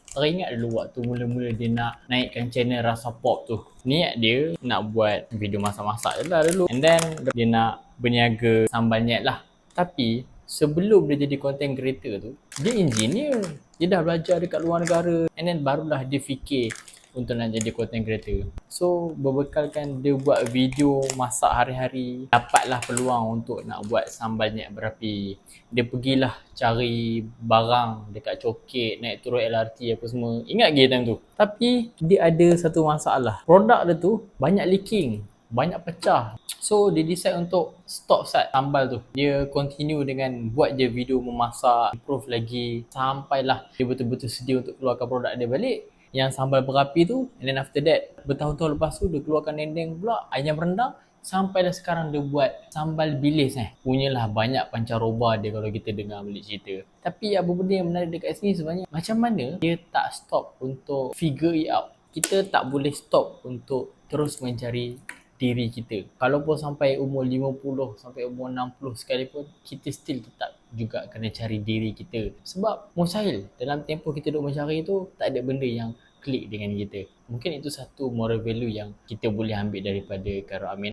Teringat dulu waktu mula-mula dia nak naikkan channel Rasa Pop tu. Niat dia nak buat video masak-masak je lah dulu. And then dia nak berniaga sambal nyet lah. Tapi sebelum dia jadi content creator tu, dia engineer. Dia dah belajar dekat luar negara. And then barulah dia fikir untuk nak jadi content creator. So berbekalkan dia buat video masak hari-hari, dapatlah peluang untuk nak buat sambal nyet berapi. Dia pergilah cari barang dekat Coket, naik turun LRT apa semua. Ingat lagi time tu. Tapi dia ada satu masalah. Produk dia tu banyak leaking, banyak pecah. So dia decide untuk stop start sambal tu. Dia continue dengan buat je video memasak, improve lagi, sampailah dia betul-betul sedia untuk keluarkan produk dia balik, yang sambal berapi tu. And then after that, bertahun-tahun lepas tu dia keluarkan dendeng pula, ayam rendang. Sampailah sekarang dia buat sambal bilis punyalah banyak pancaroba dia kalau kita dengar balik cerita. Tapi apa benda yang menarik dekat sini sebenarnya, macam mana dia tak stop untuk figure it out. Kita tak boleh stop untuk terus mencari diri kita. Kalaupun sampai umur 50 sampai umur 60 sekalipun, kita still tetap juga kena cari diri kita. Sebab mustahil dalam tempoh kita duk mencari tu, tak ada benda yang klik dengan kita. Mungkin itu satu moral value yang kita boleh ambil daripada Khairul Amin.